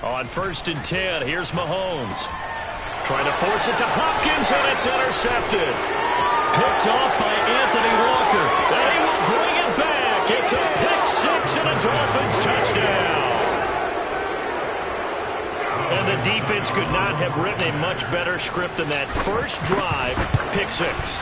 On 1st and 10, here's Mahomes. Trying to force it to Hopkins, and it's intercepted. Picked off by Anthony Walker. And he will bring it back. It's a pick six and a Dolphins touchdown. And the defense could not have written a much better script than that first drive, pick six.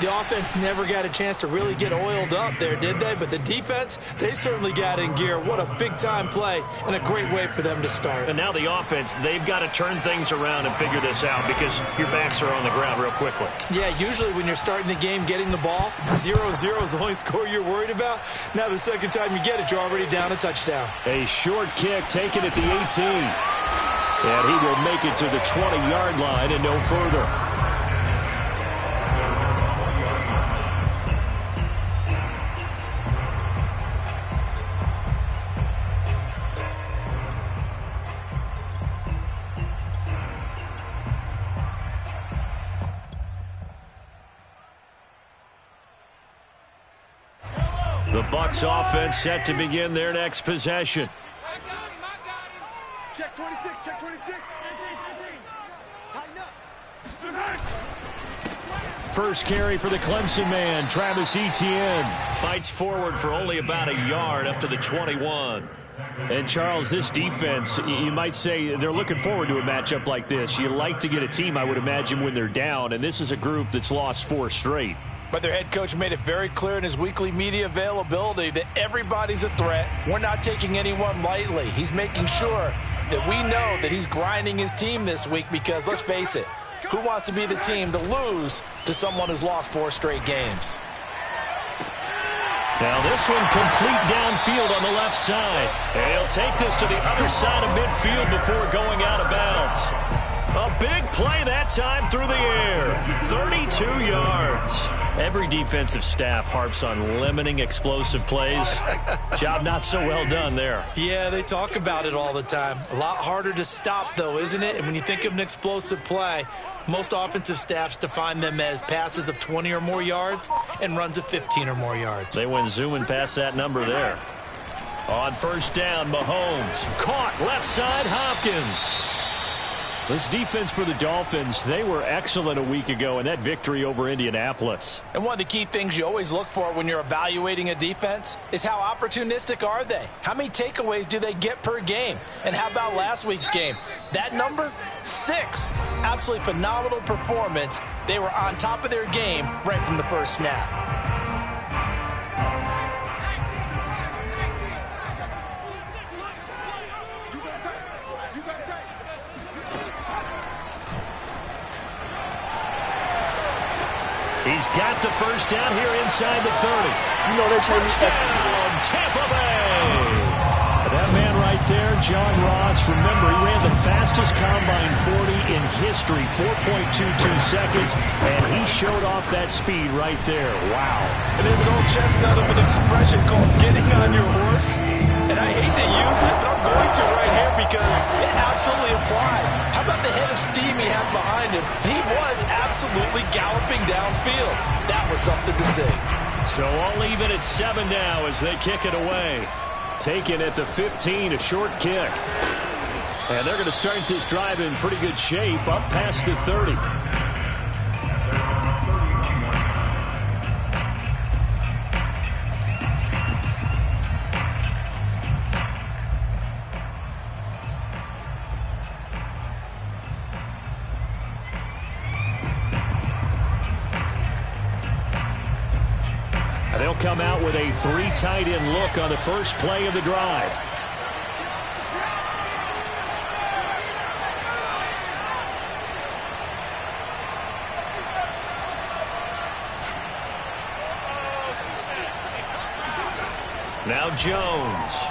The offense never got a chance to really get oiled up there, did they? But the defense, they certainly got in gear. What a big-time play and a great way for them to start. And now the offense, they've got to turn things around and figure this out because your backs are on the ground real quickly. Yeah, usually when you're starting the game getting the ball, 0-0 is the only score you're worried about. Now the second time you get it, you're already down a touchdown. A short kick taken at the 18. And he will make it to the 20-yard line and no further. The Bucks offense set to begin their next possession. Check 26, check 26. Tighten up. First carry for the Clemson man, Travis Etienne. Fights forward for only about a yard up to the 21. And, Charles, this defense, you might say they're looking forward to a matchup like this. You like to get a team, I would imagine, when they're down, and this is a group that's lost 4 straight. But their head coach made it very clear in his weekly media availability that everybody's a threat. We're not taking anyone lightly. He's making sure that we know that he's grinding his team this week because, let's face it, who wants to be the team to lose to someone who's lost 4 straight games? Now this one complete downfield on the left side. And he'll take this to the other side of midfield before going out of bounds. A big play that time through the air. 32 yards. Every defensive staff harps on limiting explosive plays. Job not so well done there. Yeah, they talk about it all the time. A lot harder to stop, though, isn't it? And when you think of an explosive play, most offensive staffs define them as passes of 20 or more yards and runs of 15 or more yards. They went zooming past that number there. On first down, Mahomes. Caught left side, Hopkins. This defense for the Dolphins, they were excellent a week ago in that victory over Indianapolis. And one of the key things you always look for when you're evaluating a defense is how opportunistic are they? How many takeaways do they get per game? And how about last week's game? That number? 6. Absolutely phenomenal performance. They were on top of their game right from the first snap. He's got the first down here inside the 30. You know they're trying to Touchdown, Tampa Bay. That man right there, John Ross, remember, he ran the fastest combine 40 in history, 4.22 seconds, and he showed off that speed right there. Wow. And there's an old chestnut of an expression called getting on your horse. And I hate to use it, but I'm going to right here because it absolutely applies. How about the head of steam he had behind him? He was absolutely galloping downfield. That was something to see. So all even at 7 now as they kick it away. Taken at the 15, a short kick. And they're going to start this drive in pretty good shape up past the 30. They'll come out with a 3 tight end look on the first play of the drive. Now Jones.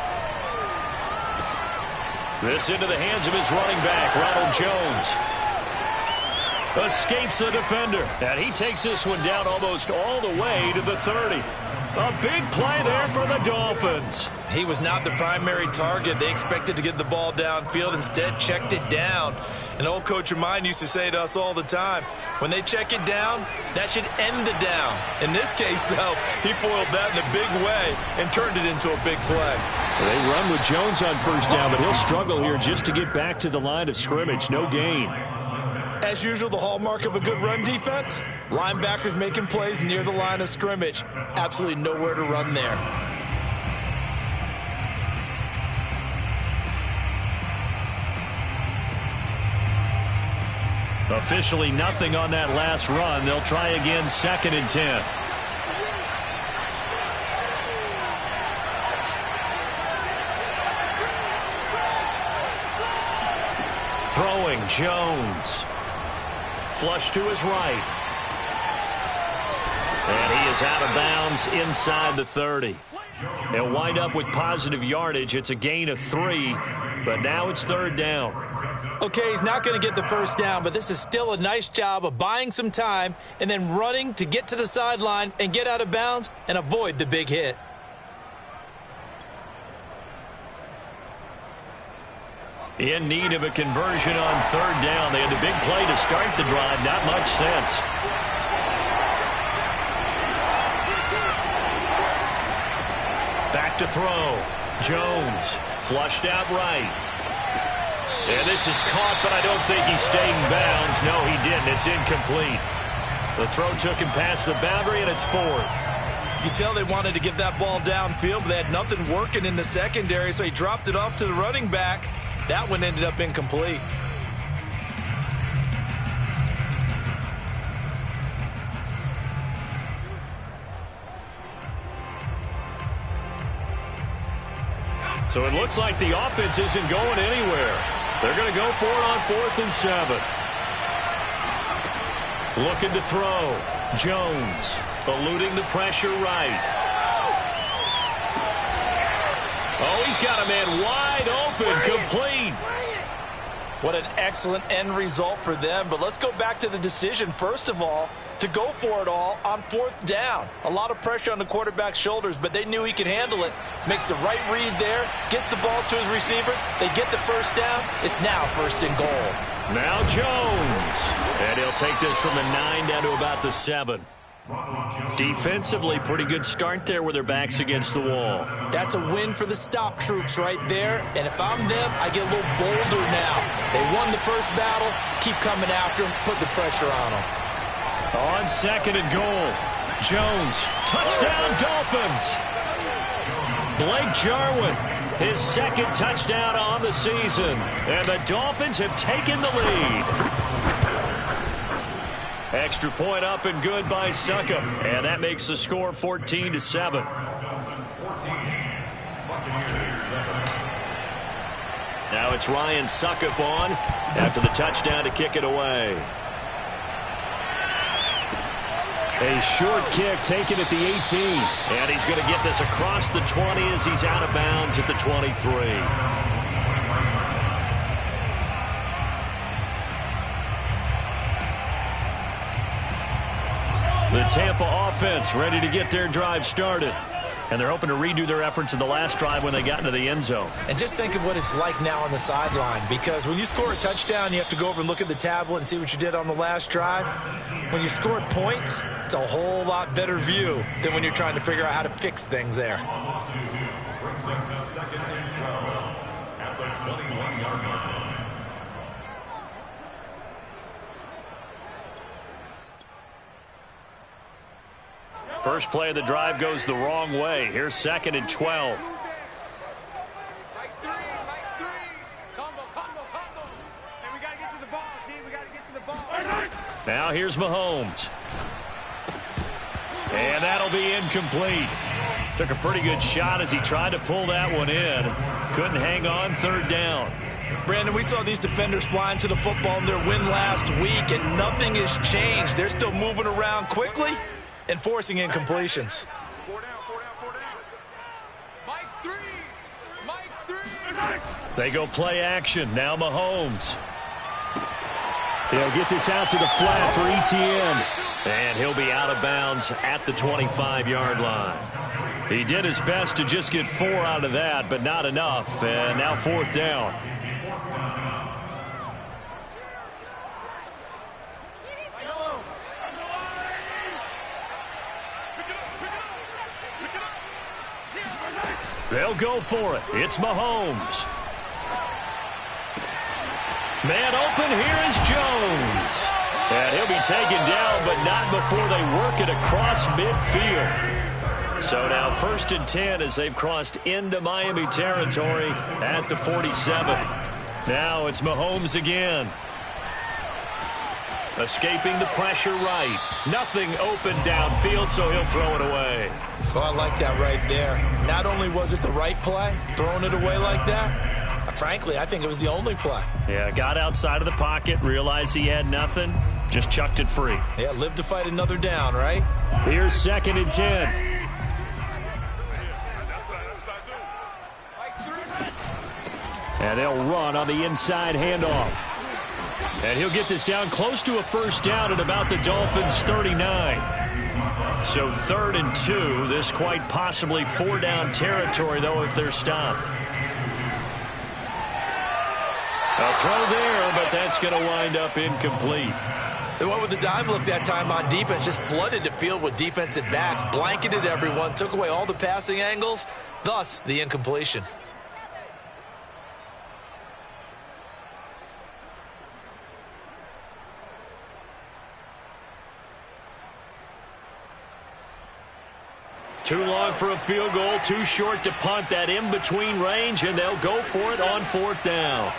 This into the hands of his running back, Ronald Jones. Escapes the defender. And he takes this one down almost all the way to the 30. A big play there for the Dolphins. He was not the primary target. They expected to get the ball downfield. Instead, checked it down. An old coach of mine used to say to us all the time, when they check it down, that should end the down. In this case, though, he foiled that in a big way and turned it into a big play. They run with Jones on first down, but he'll struggle here just to get back to the line of scrimmage. No gain. As usual, the hallmark of a good run defense, linebackers making plays near the line of scrimmage. Absolutely nowhere to run there. Officially nothing on that last run. They'll try again, 2nd and 10. Throwing, Jones. Flush to his right. And he is out of bounds inside the 30. They'll wind up with positive yardage. It's a gain of 3, but now it's 3rd down. Okay, he's not going to get the first down, but this is still a nice job of buying some time and then running to get to the sideline and get out of bounds and avoid the big hit. In need of a conversion on 3rd down. They had the big play to start the drive. Not much sense. Back to throw. Jones flushed out right. And this is caught, but I don't think he stayed in bounds. No, he didn't. It's incomplete. The throw took him past the boundary, and it's 4th. You can tell they wanted to get that ball downfield, but they had nothing working in the secondary, so he dropped it off to the running back. That one ended up incomplete. So it looks like the offense isn't going anywhere. They're going to go for it on 4th and 7. Looking to throw. Jones eluding the pressure right. Oh, he's got a man wide open, complete. What an excellent end result for them. But let's go back to the decision, first of all, to go for it all on 4th down. A lot of pressure on the quarterback's shoulders, but they knew he could handle it. Makes the right read there, gets the ball to his receiver. They get the first down. It's now 1st and goal. Now Jones. And he'll take this from the 9 down to about the 7. Defensively, pretty good start there with their backs against the wall. That's a win for the stop troops right there. And if I'm them, I get a little bolder now. They won the first battle. Keep coming after them. Put the pressure on them. On 2nd and goal. Jones. Touchdown, Dolphins. Blake Jarwin. His 2nd touchdown on the season. And the Dolphins have taken the lead. Extra point up and good by Succop. And that makes the score 14-7. Now it's Ryan Succop on after the touchdown to kick it away. A short kick taken at the 18. And he's going to get this across the 20 as he's out of bounds at the 23. The Tampa offense ready to get their drive started. And they're hoping to redo their efforts in the last drive when they got into the end zone. And just think of what it's like now on the sideline, because when you score a touchdown, you have to go over and look at the tablet and see what you did on the last drive. When you score points, it's a whole lot better view than when you're trying to figure out how to fix things there. At the 21-yard line. First play of the drive goes the wrong way. Here's 2nd and 12. Now here's Mahomes. And that'll be incomplete. Took a pretty good shot as he tried to pull that one in. Couldn't hang on 3rd down. Brandon, we saw these defenders flying to the football in their win last week, and nothing has changed. They're still moving around quickly and forcing incompletions. They go play action. Now Mahomes. He'll get this out to the flat for Etienne. And he'll be out of bounds at the 25-yard line. He did his best to just get 4 out of that, but not enough. And now 4th down. They'll go for it. It's Mahomes. Man open, here is Jones. And he'll be taken down, but not before they work it across midfield. So now 1st and 10 as they've crossed into Miami territory at the 47. Now it's Mahomes again. Escaping the pressure right. Nothing open downfield, so he'll throw it away. Oh, I like that right there. Not only was it the right play, throwing it away like that, frankly, I think it was the only play. Yeah, got outside of the pocket, realized he had nothing, just chucked it free. Yeah, live to fight another down, right? Here's 2nd and 10. And they'll run on the inside handoff. And he'll get this down close to a 1st down at about the Dolphins' 39. So 3rd and 2. This quite possibly 4-down territory, though, if they're stopped. A throw there, but that's going to wind up incomplete. They went with the dime look that time on defense, just flooded the field with defensive backs, blanketed everyone, took away all the passing angles, thus the incompletion. Too long for a field goal, too short to punt that in-between range, and they'll go for it on 4th down.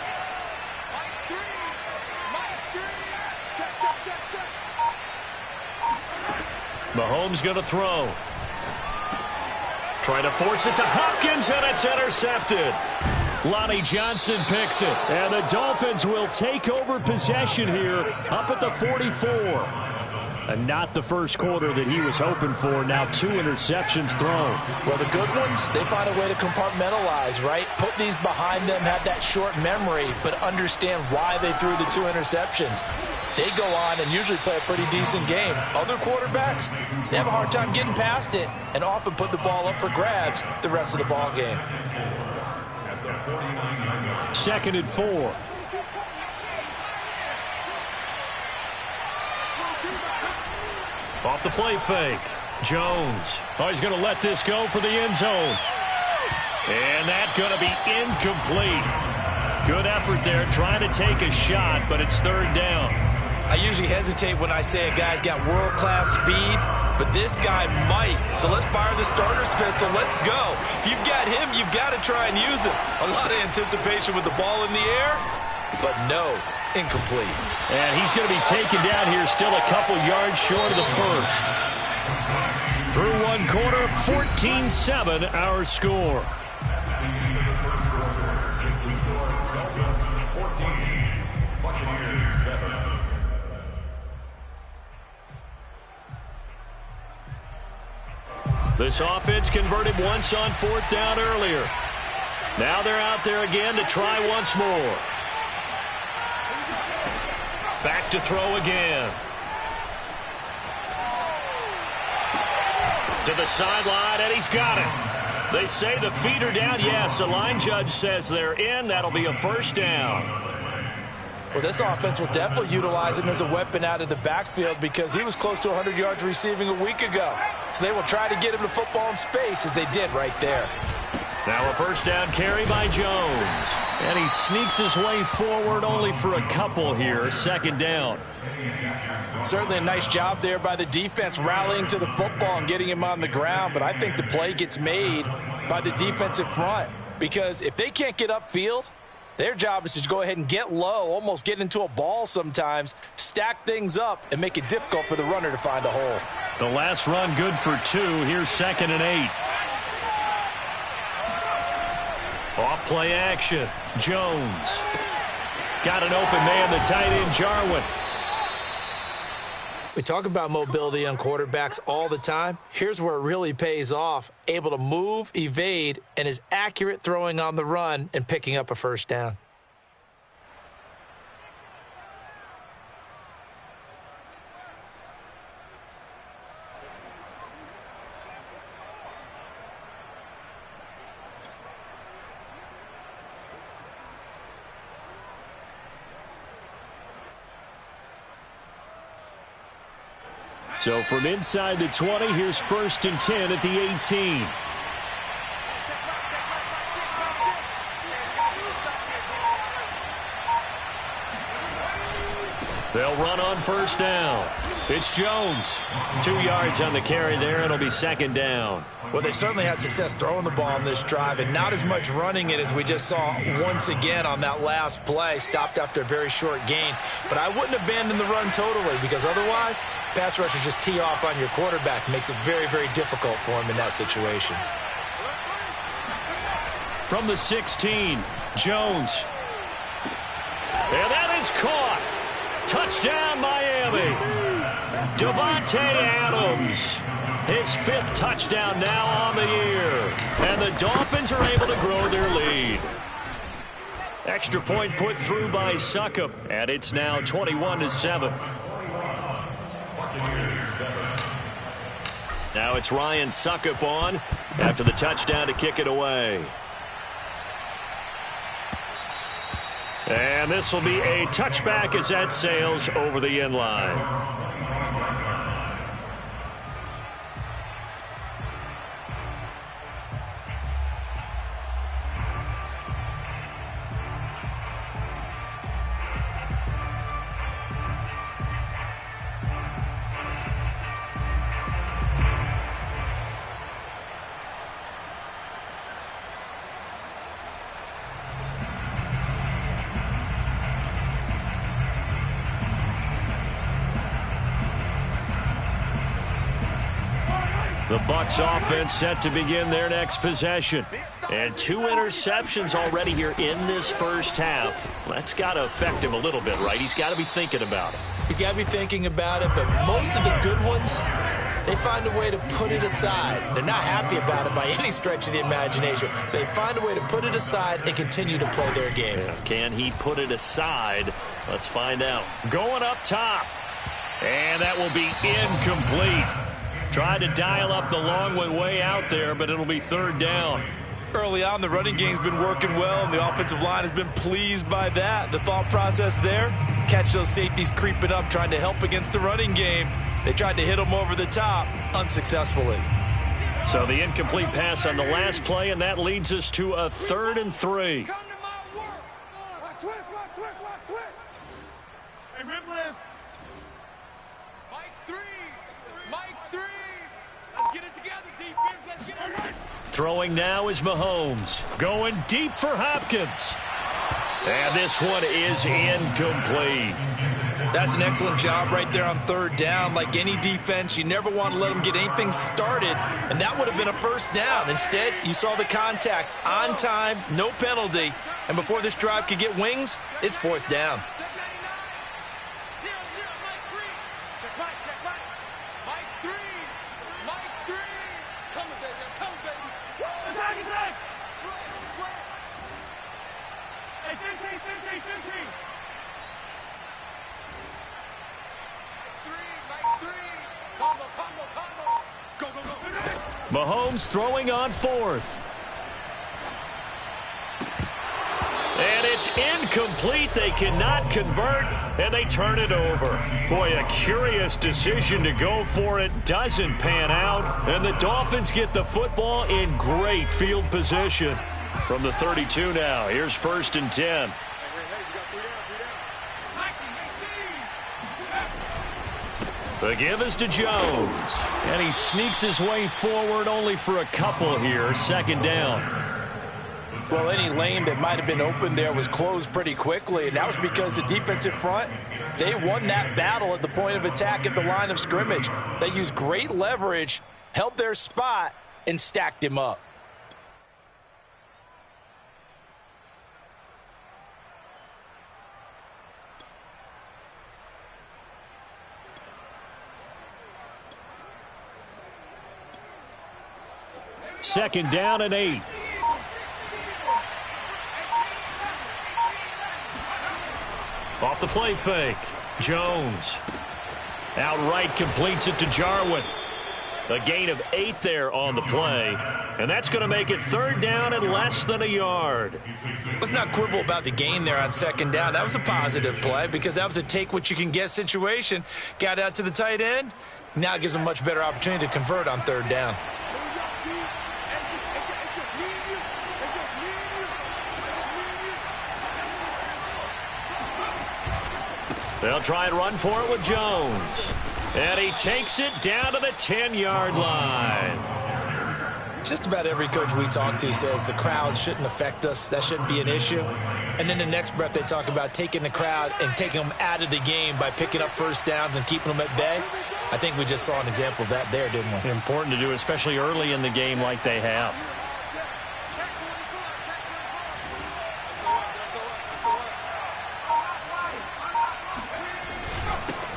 Mahomes going to throw. Trying to force it to Hopkins, and it's intercepted. Lonnie Johnson picks it, and the Dolphins will take over possession here up at the 44. And not the first quarter that he was hoping for. Now 2 interceptions thrown. Well, the good ones, they find a way to compartmentalize, right? Put these behind them, have that short memory, but understand why they threw the 2 interceptions. They go on and usually play a pretty decent game. Other quarterbacks, they have a hard time getting past it and often put the ball up for grabs the rest of the ball game. 2nd and 4. Off the play fake. Jones. Oh, he's going to let this go for the end zone. And that's going to be incomplete. Good effort there, trying to take a shot, but it's 3rd down. I usually hesitate when I say a guy's got world-class speed, but this guy might. So let's fire the starter's pistol. Let's go. If you've got him, you've got to try and use him. A lot of anticipation with the ball in the air, but no, incomplete. And he's going to be taken down here, still a couple yards short of the 1st. Through 1 quarter, 14-7 our score. This offense converted once on 4th down earlier. Now they're out there again to try once more. Back to throw again. To the sideline, and he's got it. They say the feet are down. Yes, the line judge says they're in. That'll be a 1st down. Well, this offense will definitely utilize him as a weapon out of the backfield because he was close to 100 yards receiving a week ago. So they will try to get him the football in space as they did right there. Now a 1st down carry by Jones. And he sneaks his way forward only for a couple here. 2nd down. Certainly a nice job there by the defense rallying to the football and getting him on the ground. But I think the play gets made by the defensive front because if they can't get upfield, their job is to go ahead and get low, almost get into a ball sometimes, stack things up, and make it difficult for the runner to find a hole. The last run good for 2. Here's 2nd and 8. Off play action. Jones. Got an open man, the tight end, Jarwin. We talk about mobility on quarterbacks all the time. Here's where it really pays off. Able to move, evade, and is accurate throwing on the run and picking up a 1st down. So from inside the 20, here's 1st and 10 at the 18. They'll run on 1st down. It's Jones. 2 yards on the carry there. It'll be 2nd down. Well, they certainly had success throwing the ball on this drive, and not as much running it as we just saw once again on that last play. Stopped after a very short gain. But I wouldn't abandon the run totally, because otherwise, pass rushers just tee off on your quarterback. Makes it very, very difficult for him in that situation. From the 16, Jones. And that is caught. Touchdown, Miami. Davante Adams. His 5th touchdown now on the year. And the Dolphins are able to grow their lead. Extra point put through by Succop. And it's now 21-7. Now it's Ryan Succop on after the touchdown to kick it away. And this will be a touchback as that sails over the end line. The Bucks offense set to begin their next possession. And 2 interceptions already here in this first half. That's got to affect him a little bit, right? He's got to be thinking about it. He's got to be thinking about it, but most of the good ones, they find a way to put it aside. They're not happy about it by any stretch of the imagination. They find a way to put it aside and continue to play their game. Yeah, can he put it aside? Let's find out. Going up top. And that will be incomplete. Tried to dial up the long one way out there, but it'll be 3rd down. Early on, the running game's been working well, and the offensive line has been pleased by that. The thought process there, catch those safeties creeping up, trying to help against the running game. They tried to hit them over the top, unsuccessfully. So the incomplete pass on the last play, and that leads us to a 3rd and 3. Come to my work. Watch twist. Hey, Ripley. Mike 3. Let's get it together, defense. Let's get it right. Throwing now is Mahomes. Going deep for Hopkins. And this one is incomplete. That's an excellent job right there on 3rd down. Like any defense, you never want to let them get anything started, and that would have been a 1st down. Instead, you saw the contact on time, no penalty, and before this drive could get wings, it's 4th down. Mahomes throwing on 4th. And it's incomplete. They cannot convert, and they turn it over. Boy, a curious decision to go for it. Doesn't pan out, and the Dolphins get the football in great field position. From the 32 now, here's 1st and 10. The give is to Jones. And he sneaks his way forward only for a couple here. 2nd down. Well, any lane that might have been open there was closed pretty quickly, and that was because the defensive front, they won that battle at the point of attack at the line of scrimmage. They used great leverage, held their spot, and stacked him up. Second down and 8. Off the play fake. Jones. Outright completes it to Jarwin. A gain of 8 there on the play. And that's going to make it 3rd down and less than a yard. Let's not quibble about the gain there on 2nd down. That was a positive play because that was a take-what-you-can-get situation. Got out to the tight end, Now it gives them much better opportunity to convert on third down. They'll try and run for it with Jones. And he takes it down to the 10-yard line. Just about every coach we talk to says the crowd shouldn't affect us. That shouldn't be an issue. And then the next breath they talk about taking the crowd and taking them out of the game by picking up first downs and keeping them at bay. I think we just saw an example of that there, didn't we? Important to do, especially early in the game like they have.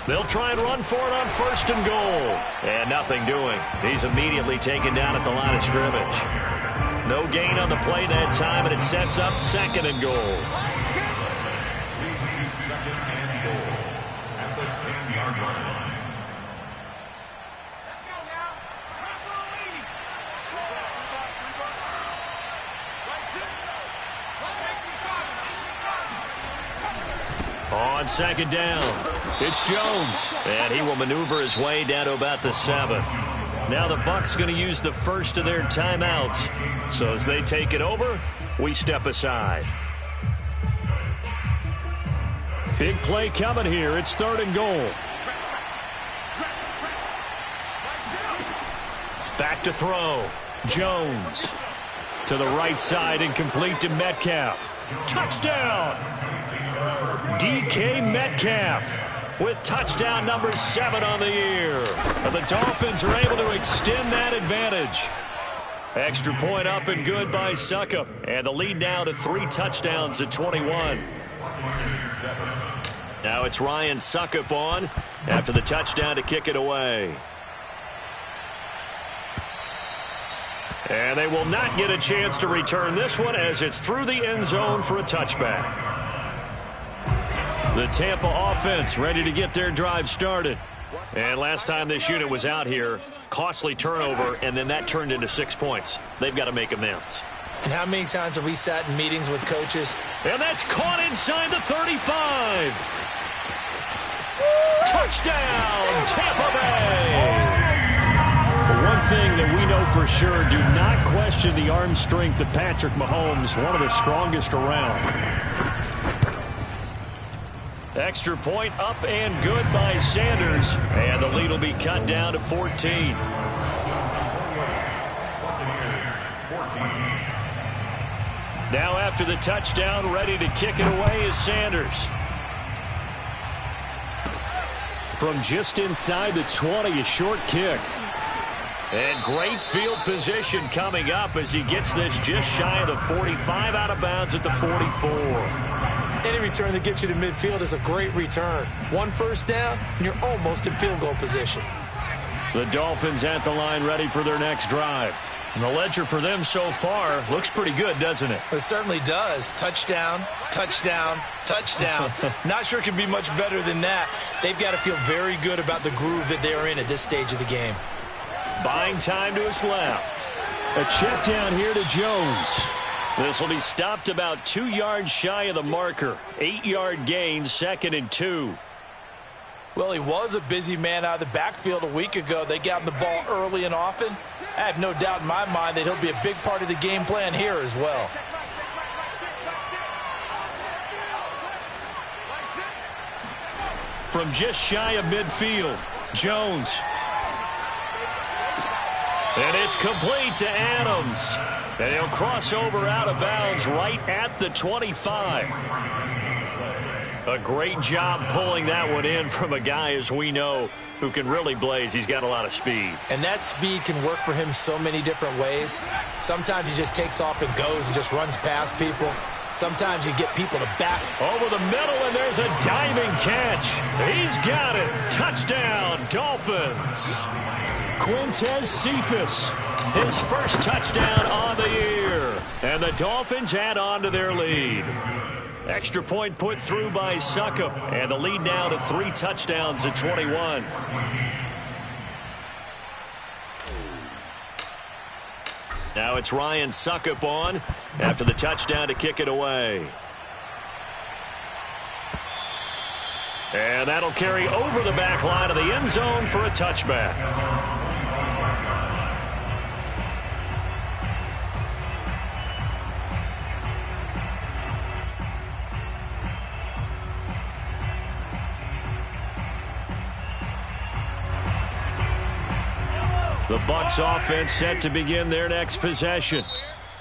They'll try and run for it on first and goal. And nothing doing. He's immediately taken down at the line of scrimmage. No gain on the play that time, and it sets up second and goal. Leads to second and goal at the 10-yard line. Let's go now. On second down, it's Jones, and he will maneuver his way down to about the 7. Now the Bucks going to use the first of their timeouts. So as they take it over, we step aside. Big play coming here. It's third and goal. Back to throw. Jones to the right side and complete to Metcalf. Touchdown! DK Metcalf with touchdown number 7 on the year. And the Dolphins are able to extend that advantage. Extra point up and good by Suckup. And the lead now to 3 touchdowns at 21. Now it's Ryan Suckup on after the touchdown to kick it away. And they will not get a chance to return this one as it's through the end zone for a touchback. The Tampa offense ready to get their drive started. And last time this unit was out here, costly turnover, and then that turned into 6 points. They've got to make amends. And how many times have we sat in meetings with coaches? And that's caught inside the 35. Touchdown, Tampa Bay! One thing that we know for sure, do not question the arm strength of Patrick Mahomes, one of the strongest around. Extra point up and good by Sanders, and the lead will be cut down to 14. Now after the touchdown, ready to kick it away is Sanders. From just inside the 20, a short kick. And great field position coming up as he gets this just shy of the 45, out of bounds at the 44. Any return that gets you to midfield is a great return. 1 first down, and you're almost in field goal position. The Dolphins at the line ready for their next drive. And the ledger for them so far looks pretty good, doesn't it? It certainly does. Touchdown, touchdown, touchdown. Not sure it can be much better than that. They've got to feel very good about the groove that they're in at this stage of the game. Buying time to his left. A check down here to Jones. This will be stopped about 2 yards shy of the marker. 8-yard gain, 2nd and 2. Well, he was a busy man out of the backfield a week ago. They got him the ball early and often. I have no doubt in my mind that he'll be a big part of the game plan here as well. From just shy of midfield, Jones. And it's complete to Adams. And he'll cross over out of bounds right at the 25. A great job pulling that one in from a guy, as we know, who can really blaze. He's got a lot of speed. And that speed can work for him so many different ways. Sometimes he just takes off and goes and just runs past people. Sometimes you get people to back. Over the middle, and there's a diving catch. He's got it. Touchdown, Dolphins. Quintez Cephas, his first touchdown on the year. And the Dolphins add on to their lead. Extra point put through by Suckup, and the lead now to 3 touchdowns at 21. Now it's Ryan Suckup on after the touchdown to kick it away. And that'll carry over the back line of the end zone for a touchback. The Bucks offense set to begin their next possession.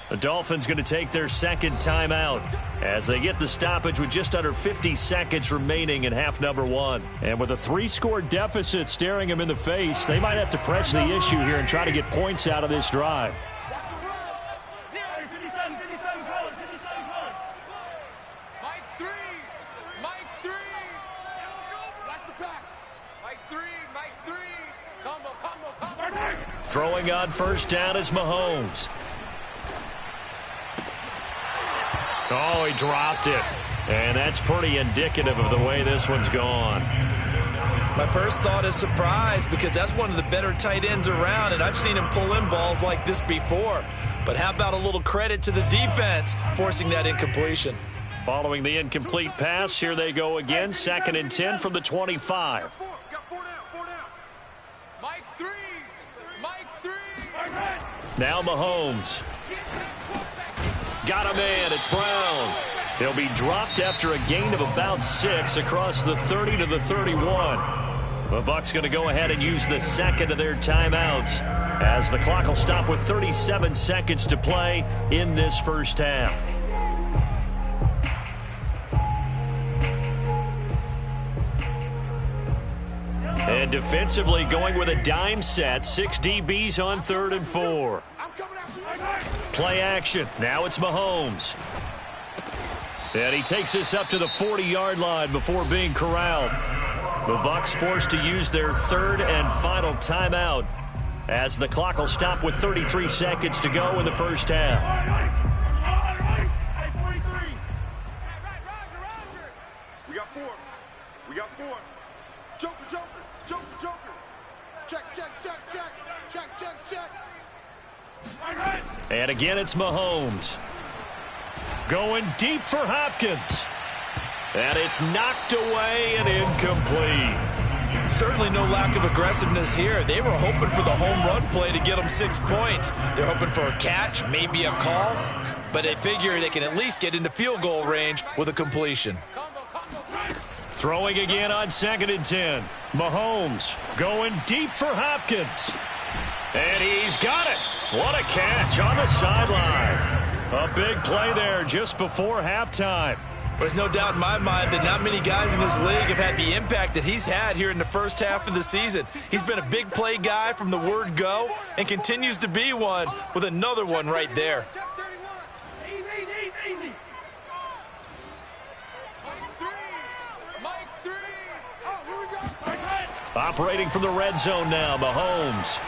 The Dolphins going to take their second timeout as they get the stoppage with just under 50 seconds remaining in half number one. And with a 3-score deficit staring them in the face, they might have to press the issue here and try to get points out of this drive. Throwing on first down is Mahomes. Oh, he dropped it. And that's pretty indicative of the way this one's gone. My first thought is surprise because that's one of the better tight ends around, and I've seen him pull in balls like this before. But how about a little credit to the defense forcing that incompletion? Following the incomplete pass, here they go again. 2nd and 10 from the 25. Now Mahomes. Got a man. It's Brown. He'll be dropped after a gain of about 6 across the 30 to the 31. The Bucks going to go ahead and use the second of their timeouts as the clock will stop with 37 seconds to play in this first half. And defensively going with a dime set. 6 DBs on 3rd and 4. Play action. Now it's Mahomes. And he takes this up to the 40-yard line before being corralled. The Bucks forced to use their 3rd and final timeout as the clock will stop with 33 seconds to go in the first half. We got 4. We got 4. Joker, Joker, Joker, Joker. Check, check, check, check. Check, check, check. And again, it's Mahomes. Going deep for Hopkins. And it's knocked away and incomplete. Certainly no lack of aggressiveness here. They were hoping for the home run play to get them 6 points. They're hoping for a catch, maybe a call, but they figure they can at least get into field goal range with a completion. Throwing again on 2nd and 10. Mahomes going deep for Hopkins. And he's got it. What a catch on the sideline. A big play there just before halftime. There's no doubt in my mind that not many guys in this league have had the impact that he's had here in the first half of the season. He's been a big play guy from the word go and continues to be one with another one right there. Operating from the red zone now, Mahomes.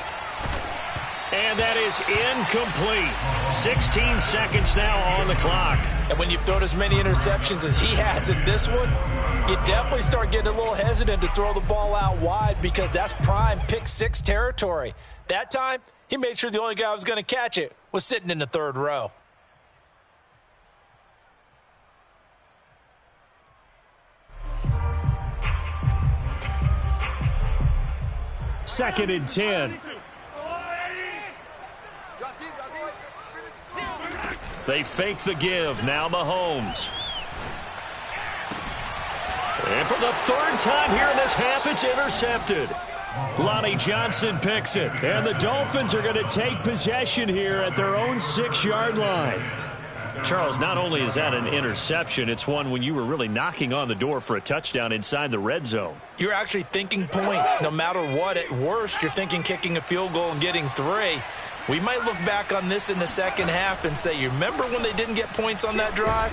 And that is incomplete. 16 seconds now on the clock. And when you've thrown as many interceptions as he has in this one, you definitely start getting a little hesitant to throw the ball out wide because that's prime pick-6 territory. That time, he made sure the only guy who was going to catch it was sitting in the 3rd row. Second and 10. They fake the give. Now Mahomes. And for the 3rd time here in this half, it's intercepted. Lonnie Johnson picks it. And the Dolphins are going to take possession here at their own 6-yard line. Charles, not only is that an interception, it's one when you were really knocking on the door for a touchdown inside the red zone. You're actually thinking points. No matter what, at worst, you're thinking kicking a field goal and getting 3. We might look back on this in the second half and say, you remember when they didn't get points on that drive?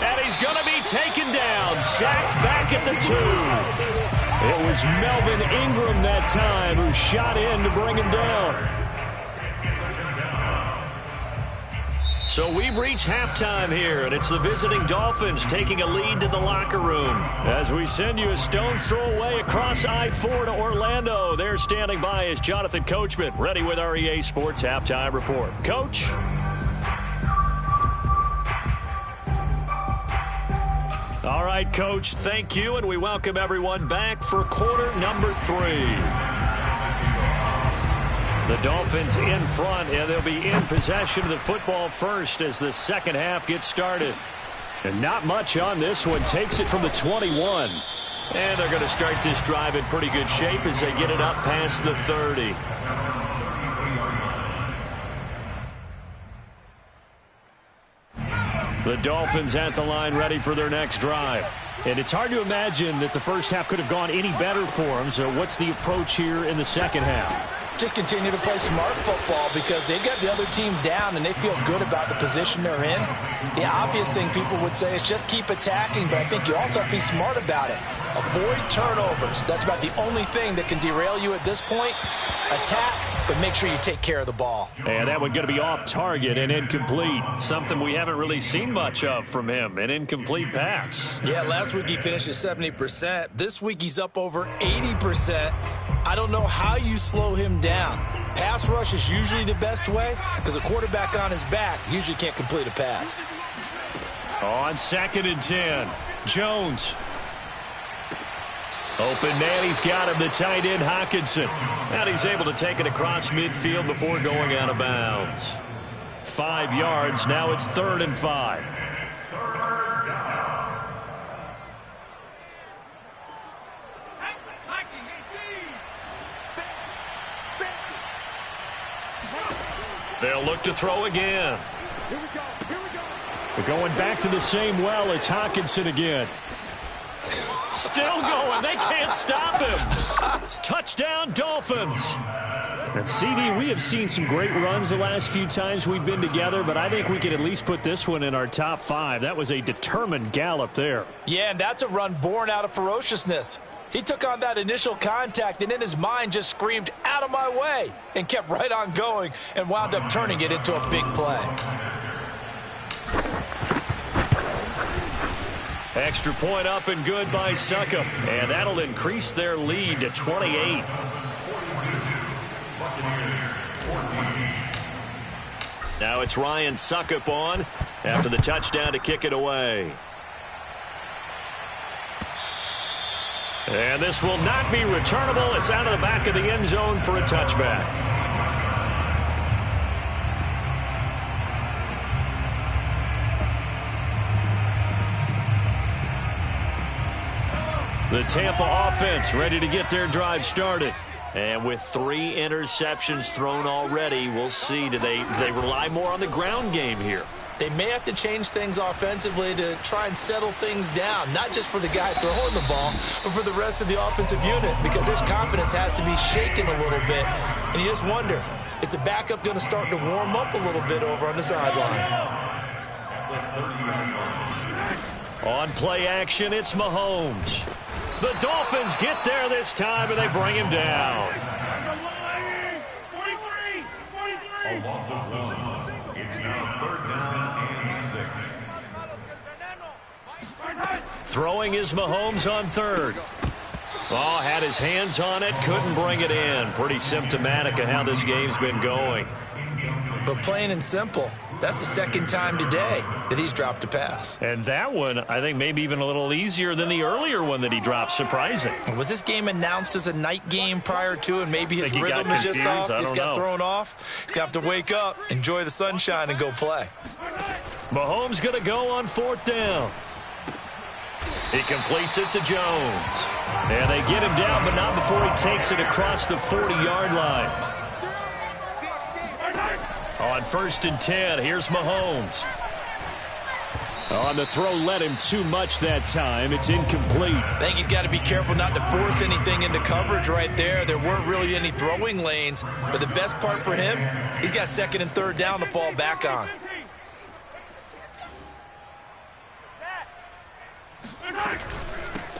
And he's going to be taken down, sacked back at the 2. It was Melvin Ingram that time who shot in to bring him down. So we've reached halftime here, and it's the visiting Dolphins taking a lead to the locker room. As we send you a stone's throw away across I-4 to Orlando. There standing by is Jonathan Coachman, ready with our EA Sports Halftime Report. Coach? All right, Coach, thank you, and we welcome everyone back for quarter number 3. The Dolphins in front, and they'll be in possession of the football first as the second half gets started. And not much on this one. Takes it from the 21. And they're going to start this drive in pretty good shape as they get it up past the 30. The Dolphins at the line ready for their next drive. And it's hard to imagine that the first half could have gone any better for them. So what's the approach here in the second half? Just continue to play smart football because they got the other team down and they feel good about the position they're in. The obvious thing people would say is just keep attacking, but I think you also have to be smart about it. Avoid turnovers. That's about the only thing that can derail you at this point. Attack, but make sure you take care of the ball. And that one going to be off target and incomplete. Something we haven't really seen much of from him, an incomplete pass. Yeah, last week he finished at 70%. This week he's up over 80%. I don't know how you slow him down. Pass rush is usually the best way because a quarterback on his back usually can't complete a pass. On 2nd and 10, Jones. Open man, he's got him, the tight end, Hockenson. And he's able to take it across midfield before going out of bounds. 5 yards, now it's 3rd and 5. They'll look to throw again. Here we go. We're going back to the same well. It's Hockenson again. Still going. They can't stop him. Touchdown, Dolphins. And CD, we have seen some great runs the last few times we've been together, but I think we can at least put this one in our top 5. That was a determined gallop there. Yeah, and that's a run born out of ferociousness. He took on that initial contact and in his mind just screamed, "Out of my way," and kept right on going and wound up turning it into a big play. Extra point up and good by Suckup. And that'll increase their lead to 28. Now it's Ryan Suckup on after the touchdown to kick it away. And this will not be returnable. It's out of the back of the end zone for a touchback. The Tampa offense ready to get their drive started. And with 3 interceptions thrown already, we'll see. Do they rely more on the ground game here? They may have to change things offensively to try and settle things down, not just for the guy throwing the ball, but for the rest of the offensive unit, because his confidence has to be shaken a little bit. And you just wonder, is the backup going to start to warm up a little bit over on the sideline? On play action, it's Mahomes. The Dolphins get there this time, and they bring him down. A loss of 1. It's now 3rd down and 6. Throwing is Mahomes on 3rd. Oh, had his hands on it, couldn't bring it in. Pretty symptomatic of how this game's been going. But plain and simple, that's the 2nd time today that he's dropped a pass. And that one, I think, maybe even a little easier than the earlier one that he dropped. Surprising. Was this game announced as a night game prior to, and maybe his rhythm is just off? He's got thrown off. He's going to have to wake up, enjoy the sunshine, and go play. Mahomes going to go on 4th down. He completes it to Jones. And they get him down, but not before he takes it across the 40-yard line. On 1st and 10, here's Mahomes. On the throw, led him too much that time. It's incomplete. I think he's got to be careful not to force anything into coverage right there. There weren't really any throwing lanes, but the best part for him, he's got 2nd and 3rd down to fall back on.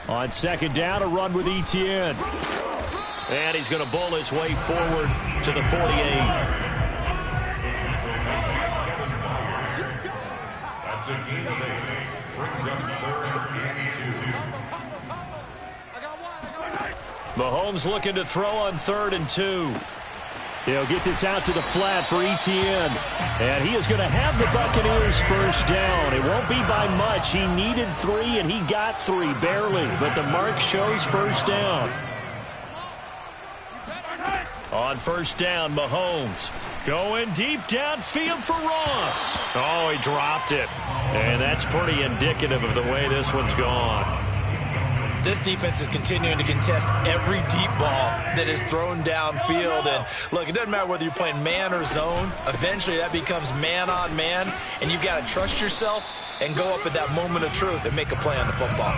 On 2nd down, a run with Etienne. And he's going to bowl his way forward to the 48. That's a gain of 8. Brings up 3rd and 2. Mahomes looking to throw on 3rd and 2. He'll get this out to the flat for Etienne. And he is going to have the Buccaneers first down. It won't be by much. He needed 3, and he got 3, barely. But the mark shows first down. On first down, Mahomes going deep downfield for Ross. Oh, he dropped it. And that's pretty indicative of the way this one's gone. This defense is continuing to contest every deep ball that is thrown downfield. And, look, it doesn't matter whether you're playing man or zone. Eventually, that becomes man-on-man, and you've got to trust yourself and go up at that moment of truth and make a play on the football.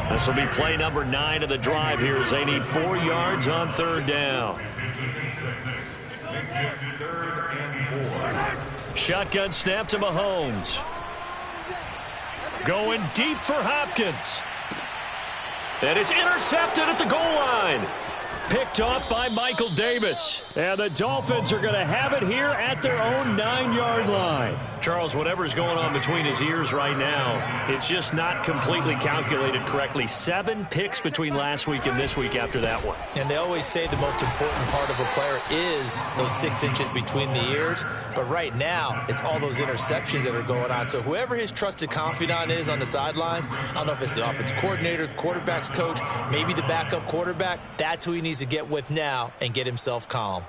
This will be play number 9 of the drive here as they need 4 yards on third down. Shotgun snap to Mahomes. Going deep for Hopkins. And it's intercepted at the goal line. Picked off by Michael Davis. And the Dolphins are going to have it here at their own 9-yard line. Charles, whatever's going on between his ears right now, it's just not completely calculated correctly. 7 picks between last week and this week after that one. And they always say the most important part of a player is those 6 inches between the ears. But right now, it's all those interceptions that are going on. So whoever his trusted confidant is on the sidelines, I don't know if it's the offensive coordinator, the quarterback's coach, maybe the backup quarterback, that's who he needs to get with now and get himself calm.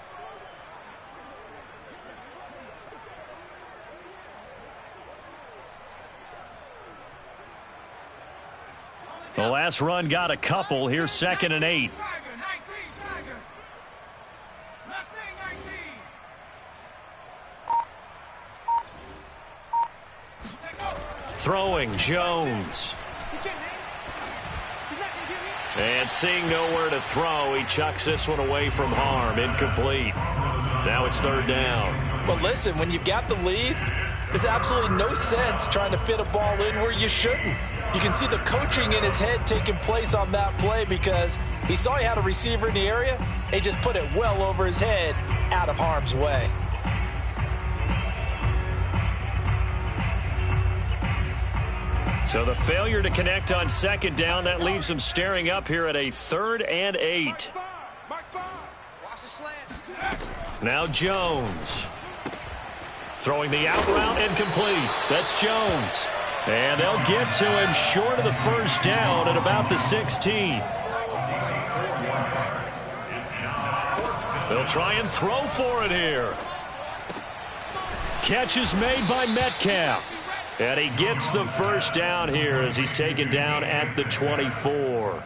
The last run got a couple. Here's 2nd and 8. Throwing, Jones. And seeing nowhere to throw, he chucks this one away from harm. Incomplete. Now it's 3rd down. Well, listen, when you've got the lead, there's absolutely no sense trying to fit a ball in where you shouldn't. You can see the coaching in his head taking place on that play because he saw he had a receiver in the area. He just put it well over his head, out of harm's way. So the failure to connect on 2nd down, that leaves him staring up here at a 3rd and 8. Now Jones. Throwing the out route and complete. That's Jones. And they'll get to him short of the first down at about the 16. They'll try and throw for it here. Catch is made by Metcalf. And he gets the first down here as he's taken down at the 24.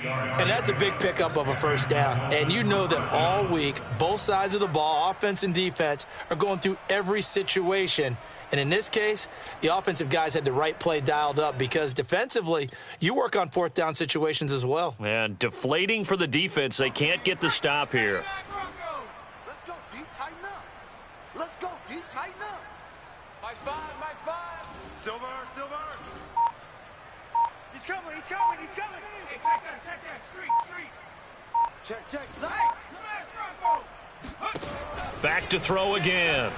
And that's a big pickup of a first down. And you know that all week, both sides of the ball, offense and defense, are going through every situation. And in this case, the offensive guys had the right play dialed up because defensively, you work on 4th down situations as well. And deflating for the defense. They can't get the stop here. Let's go deep, tighten up. Let's go deep, tighten up. Mike 5, Mike 5. Silver. He's coming. Hey, check that. Street. Check. Smash, Back to throw again.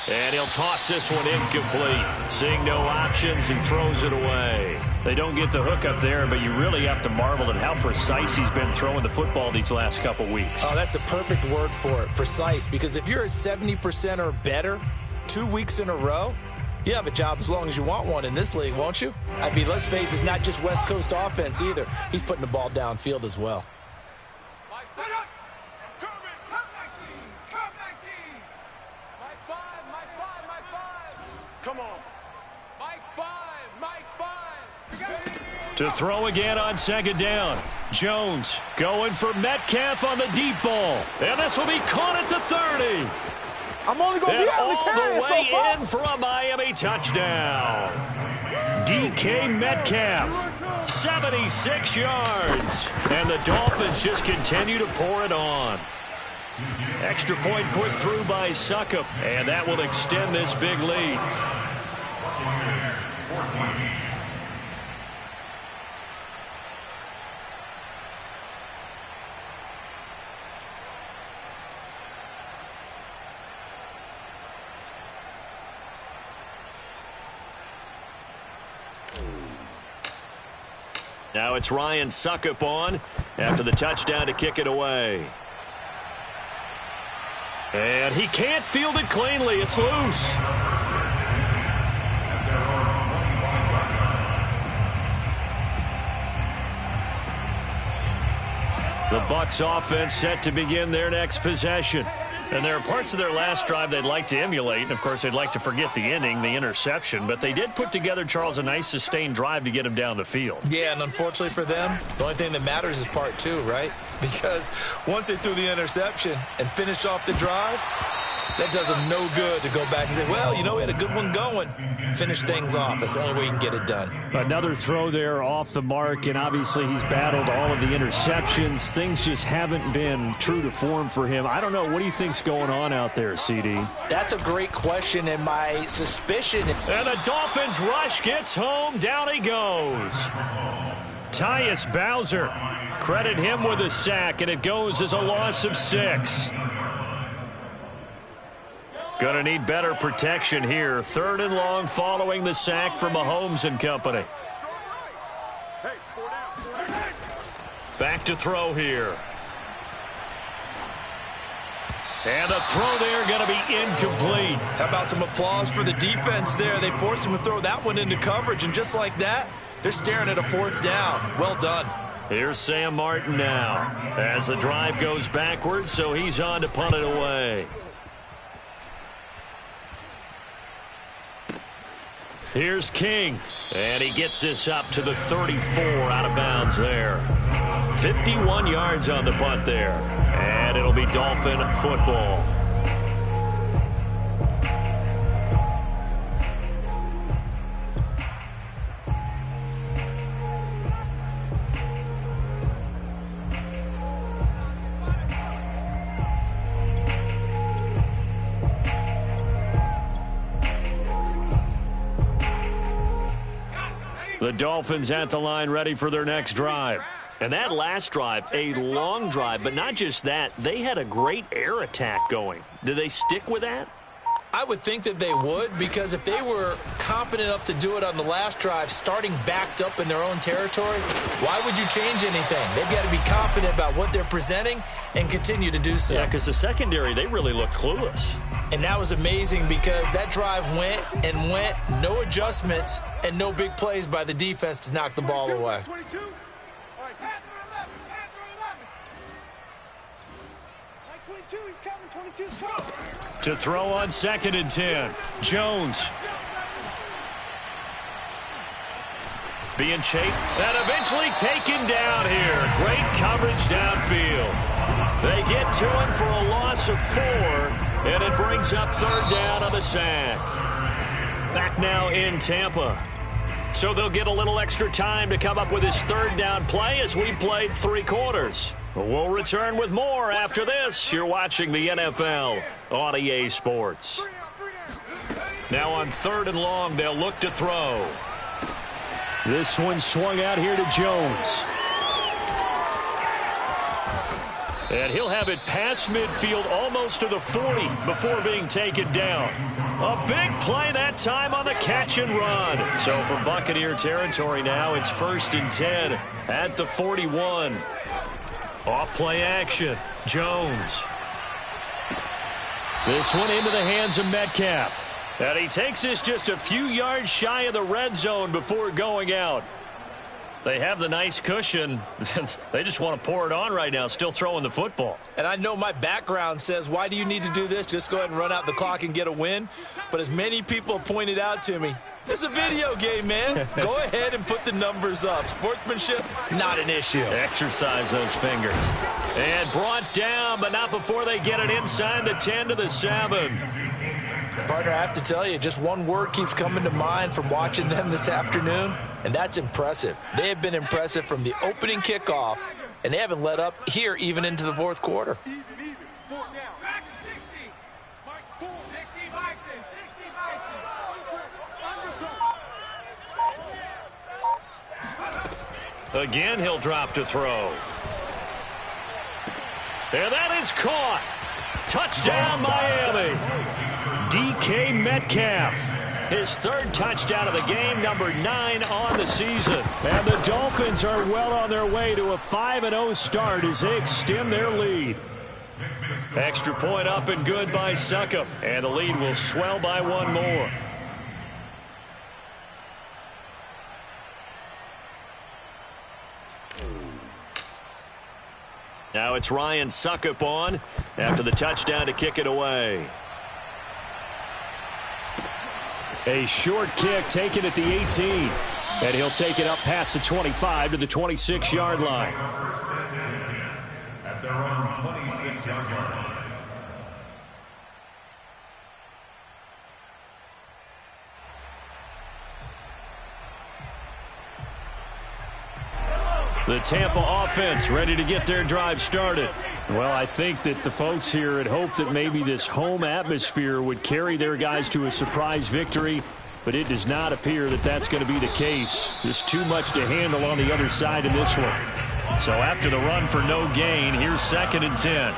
And he'll toss this one incomplete. Seeing no options, he throws it away. They don't get the hook up there, but you really have to marvel at how precise he's been throwing the football these last couple weeks. Oh, that's the perfect word for it, precise. Because if you're at 70% or better 2 weeks in a row, you have a job as long as you want one in this league, won't you? I mean, let's face it, it's not just West Coast offense either. He's putting the ball downfield as well. Come on. Mike 5. To throw again on 2nd down. Jones going for Metcalf on the deep ball. And this will be caught at the 30. I'm only going to be able to carry all the way so in for a Miami touchdown. DK Metcalf, 76 yards. And the Dolphins just continue to pour it on. Extra point put through by Succop, and that will extend this big lead. Now it's Ryan Suckup on after the touchdown to kick it away. And he can't field it cleanly. It's loose. The Bucks offense set to begin their next possession. And there are parts of their last drive they'd like to emulate. And, of course, they'd like to forget the ending, the interception. But they did put together, Charles, a nice sustained drive to get him down the field. Yeah, and unfortunately for them, the only thing that matters is part two, right? Because once they threw the interception and finished off the drive, that does them no good to go back and say, well, you know, we had a good one going. Finish things off. That's the only way you can get it done. Another throw there off the mark, and obviously he's battled all of the interceptions. Things just haven't been true to form for him. I don't know. What do you think's going on out there, CD? That's a great question, and my suspicion. And the Dolphins rush gets home. Down he goes. Tyus Bowser. Credit him with a sack, and it goes as a loss of 6. Going to need better protection here. 3rd and long following the sack from Mahomes and company. Back to throw here. And the throw there going to be incomplete. How about some applause for the defense there? They forced him to throw that one into coverage, and just like that, they're staring at a 4th down. Well done. Here's Sam Martin now as the drive goes backwards, so he's on to punt it away. Here's King, and he gets this up to the 34, out of bounds there. 51 yards on the punt there, and it'll be Dolphin football. The Dolphins at the line ready for their next drive. And that last drive, a long drive, but not just that. They had a great air attack going. Do they stick with that? I would think that they would, because if they were confident enough to do it on the last drive, starting backed up in their own territory, why would you change anything? They've got to be confident about what they're presenting and continue to do so. Yeah, because the secondary, they really look clueless. And that was amazing because that drive went and went, no adjustments, and no big plays by the defense to knock the ball away. To throw on 2nd and 10. Jones. Being chased and eventually taken down here. Great coverage downfield. They get to him for a loss of 4, and it brings up 3rd down on the sack. Back now in Tampa. So they'll get a little extra time to come up with his 3rd down play as we played 3 quarters. We'll return with more after this. You're watching the NFL on EA Sports. Now on 3rd and long, they'll look to throw. This one swung out here to Jones. And he'll have it past midfield almost to the 40 before being taken down. A big play that time on the catch and run. So for Buccaneer territory now, it's 1st and 10 at the 41. Off play action. Jones. This one into the hands of Metcalf. And he takes this just a few yards shy of the red zone before going out. They have the nice cushion. They just want to pour it on right now, still throwing the football. And I know my background says, why do you need to do this? Just go ahead and run out the clock and get a win. But as many people pointed out to me, this is a video game, man. Go ahead and put the numbers up. Sportsmanship, not an issue. Exercise those fingers. And brought down, but not before they get it inside the 10 to the 7. Partner, I have to tell you, just one word keeps coming to mind from watching them this afternoon, and that's impressive. They have been impressive from the opening kickoff, and they haven't let up here even into the 4th quarter. Again, he'll drop to throw. And that is caught. Touchdown, Miami. DK Metcalf. His third touchdown of the game, number 9 on the season. And the Dolphins are well on their way to a 5-0 start as they extend their lead. Extra point up and good by Succop. And the lead will swell by one more. Now it's Ryan Succop on after the touchdown to kick it away. A short kick taken at the 18. And he'll take it up past the 25 to the 26-yard line. At their own 26-yard line. The Tampa offense ready to get their drive started. Well, I think that the folks here had hoped that maybe this home atmosphere would carry their guys to a surprise victory, but it does not appear that that's going to be the case. There's too much to handle on the other side in this one. So after the run for no gain, here's 2nd and 10.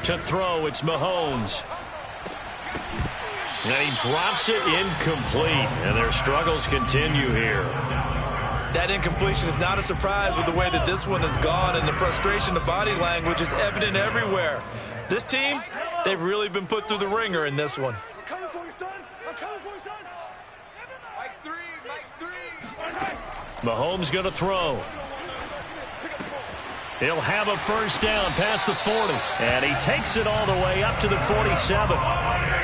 To throw, it's Mahomes. And he drops it incomplete, and their struggles continue here. That incompletion is not a surprise with the way that this one has gone, and the frustration, the body language is evident everywhere. This team, they've really been put through the ringer in this one. I'm coming for you, son. I'm coming for you, son. Mike 3. Mahomes going to throw. He'll have a first down past the 40. And he takes it all the way up to the 47.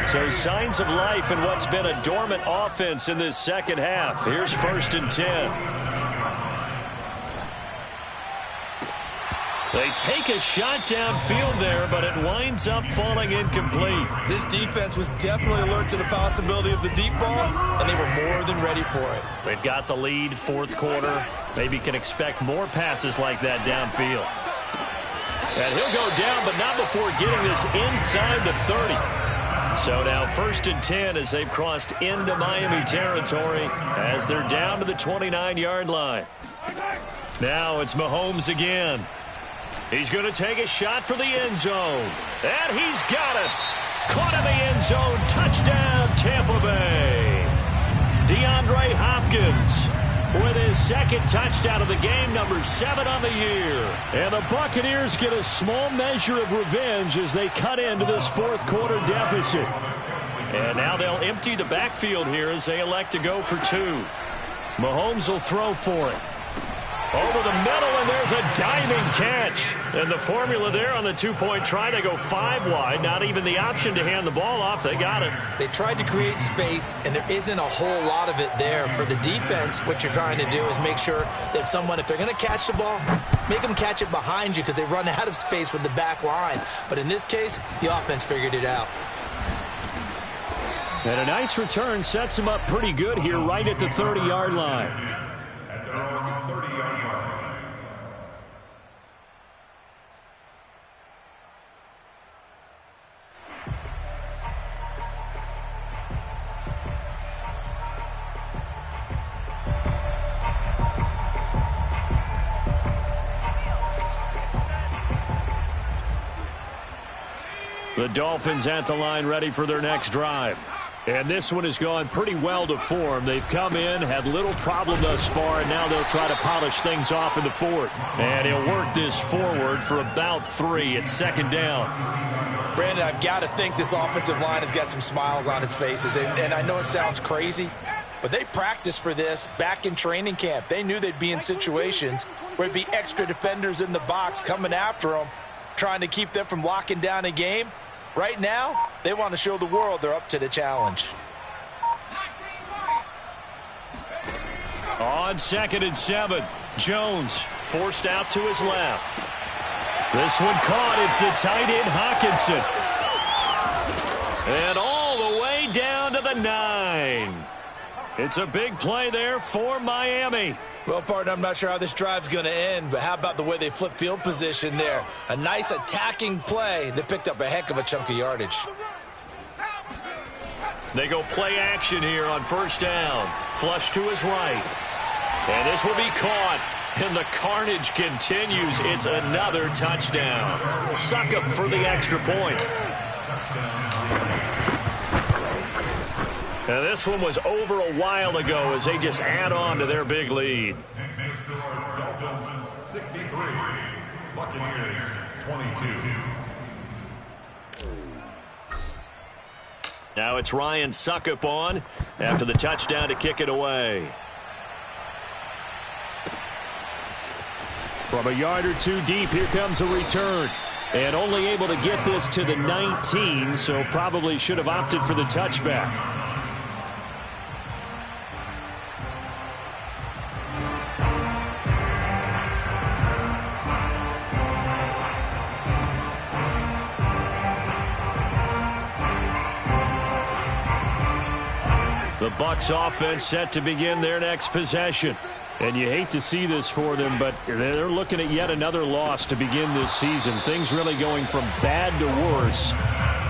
So signs of life in what's been a dormant offense in this second half. Here's 1st and 10. They take a shot downfield there, but it winds up falling incomplete. This defense was definitely alert to the possibility of the deep ball, and they were more than ready for it. They've got the lead, 4th quarter. Maybe can expect more passes like that downfield. And he'll go down, but not before getting this inside the 30. So now 1st and 10 as they've crossed into Miami territory as they're down to the 29-yard line. Now it's Mahomes again. He's going to take a shot for the end zone. And he's got it. Caught in the end zone. Touchdown, Tampa Bay. DeAndre Hopkins with his 2nd touchdown of the game, number 7 on the year. And the Buccaneers get a small measure of revenge as they cut into this 4th quarter deficit. And now they'll empty the backfield here as they elect to go for 2. Mahomes will throw for it. Over the middle, and there's a diving catch. And the formula there on the 2-point try, they go 5 wide. Not even the option to hand the ball off. They got it. They tried to create space, and there isn't a whole lot of it there. For the defense, what you're trying to do is make sure that if they're going to catch the ball, make them catch it behind you because they run out of space with the back line. But in this case, the offense figured it out. And a nice return sets him up pretty good here right at the 30-yard line. At their own 30-yard line. The Dolphins at the line ready for their next drive. And this one has gone pretty well to form. They've come in, had little problem thus far, and now they'll try to polish things off in the 4th. And he'll work this forward for about 3 at 2nd down. Brandon, I've got to think this offensive line has got some smiles on its faces. And I know it sounds crazy, but they practiced for this back in training camp. They knew they'd be in situations where there'd be extra defenders in the box coming after them, trying to keep them from locking down a game. Right now, they want to show the world they're up to the challenge. On 2nd and 7, Jones forced out to his left. This one caught. It's the tight end Hockenson. And all the way down to the 9. It's a big play there for Miami. Well, partner, I'm not sure how this drive's going to end, but how about the way they flip field position there? A nice attacking play. They picked up a heck of a chunk of yardage. They go play action here on 1st down. Flush to his right. And this will be caught. And the carnage continues. It's another touchdown. Suckup for the extra point. And this one was over a while ago as they just add on to their big lead. Next score, Dolphins 63, Buccaneers 22. Now it's Ryan Suckup on after the touchdown to kick it away. From a yard or two deep, here comes a return. And only able to get this to the 19, so probably should have opted for the touchback. The Bucks offense set to begin their next possession. And you hate to see this for them, but they're looking at yet another loss to begin this season. Things really going from bad to worse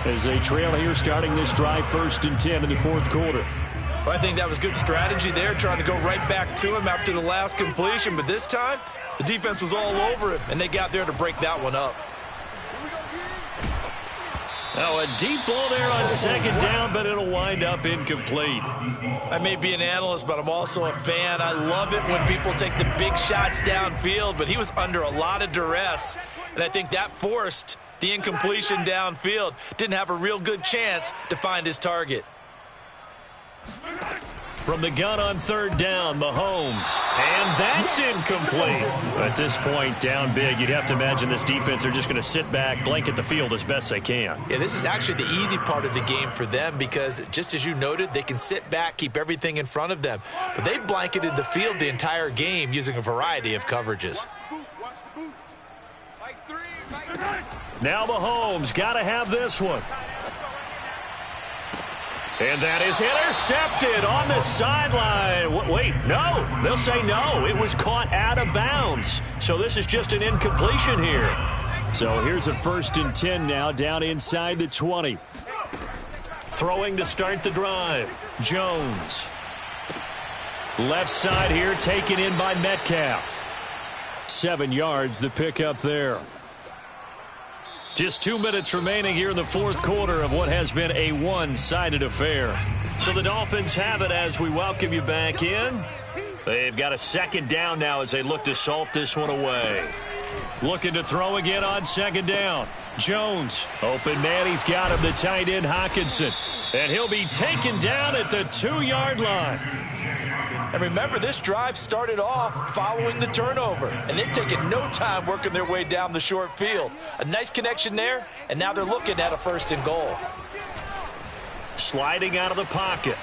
as they trail here starting this drive 1st and 10 in the fourth quarter. Well, I think that was good strategy there, trying to go right back to him after the last completion. But this time, the defense was all over him, and they got there to break that one up. Now a deep ball there on second down, but it'll wind up incomplete. I may be an analyst, but I'm also a fan. I love it when people take the big shots downfield, but he was under a lot of duress, and I think that forced the incompletion downfield. Didn't have a real good chance to find his target. From the gun on third down, Mahomes. And that's incomplete. At this point, down big, you'd have to imagine this defense are just going to sit back, blanket the field as best they can. Yeah, this is actually the easy part of the game for them because, just as you noted, they can sit back, keep everything in front of them. But they've blanketed the field the entire game using a variety of coverages. Now Mahomes got to have this one. And that is intercepted on the sideline. Wait, no. They'll say no. It was caught out of bounds. So this is just an incompletion here. So here's a 1st and 10 now down inside the 20. Throwing to start the drive. Jones. Left side here taken in by Metcalf. 7 yards the pickup there. Just 2 minutes remaining here in the fourth quarter of what has been a one-sided affair. So the Dolphins have it as we welcome you back in. They've got a second down now as they look to salt this one away. Looking to throw again on second down. Jones, open man, he's got him, the tight end Hockenson. And he'll be taken down at the 2-yard line. And remember, this drive started off following the turnover, and they've taken no time working their way down the short field. A nice connection there, and now they're looking at a 1st and goal. Sliding out of the pocket.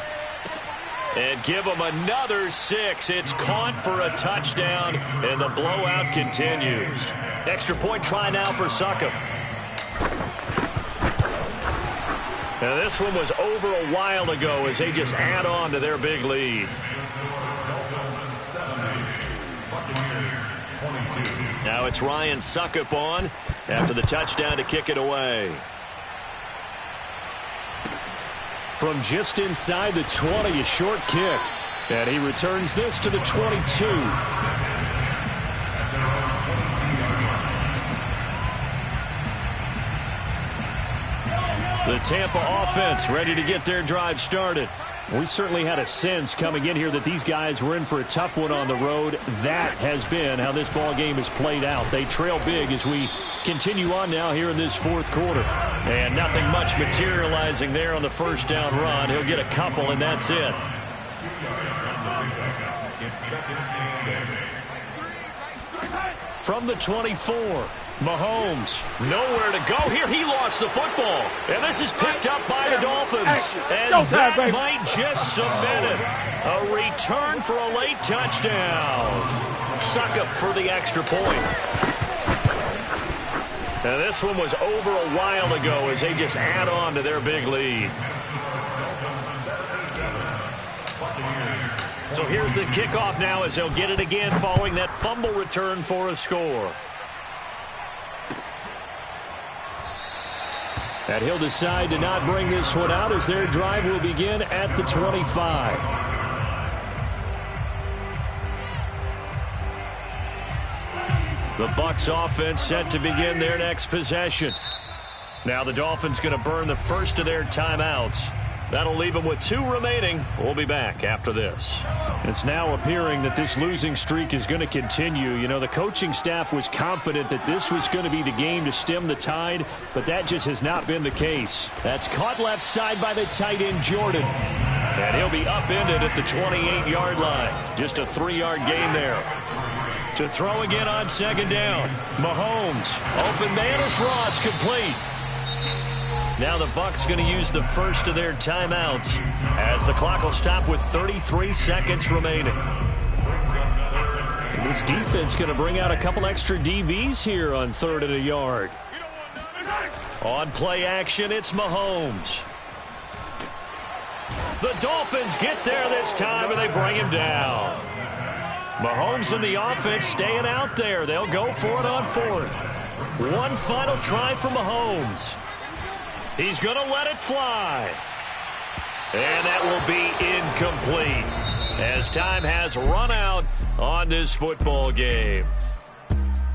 And give them another 6. It's caught for a touchdown, and the blowout continues. Extra point try now for Suckup. Now this one was over a while ago as they just add on to their big lead. Now it's Ryan Suckup on after the touchdown to kick it away. From just inside the 20, a short kick. And he returns this to the 22. The Tampa offense ready to get their drive started. We certainly had a sense coming in here that these guys were in for a tough one on the road. That has been how this ball game has played out. They trail big as we continue on now here in this fourth quarter. And nothing much materializing there on the first down run. He'll get a couple, and that's it. From the 24. Mahomes, nowhere to go here. He lost the football. And this is picked up by the Dolphins. And that might just submit it. A return for a late touchdown. Suckup for the extra point. Now this one was over a while ago as they just add on to their big lead. So here's the kickoff now as they'll get it again following that fumble return for a score. And he'll decide to not bring this one out as their drive will begin at the 25. The Bucks offense set to begin their next possession. Now the Dolphins going to burn the first of their timeouts. That'll leave them with 2 remaining. We'll be back after this. It's now appearing that this losing streak is going to continue. You know, the coaching staff was confident that this was going to be the game to stem the tide, but that just has not been the case. That's caught left side by the tight end, Jordan. And he'll be upended at the 28-yard line. Just a 3-yard gain there. To throw again on second down. Mahomes. Open man is Ross, complete. Now the Bucks going to use the first of their timeouts as the clock will stop with 33 seconds remaining. And this defense going to bring out a couple extra DBs here on 3rd and a yard. On play action, it's Mahomes. The Dolphins get there this time, and they bring him down. Mahomes and the offense staying out there. They'll go for it on 4th. One final try for Mahomes. He's going to let it fly. And that will be incomplete as time has run out on this football game.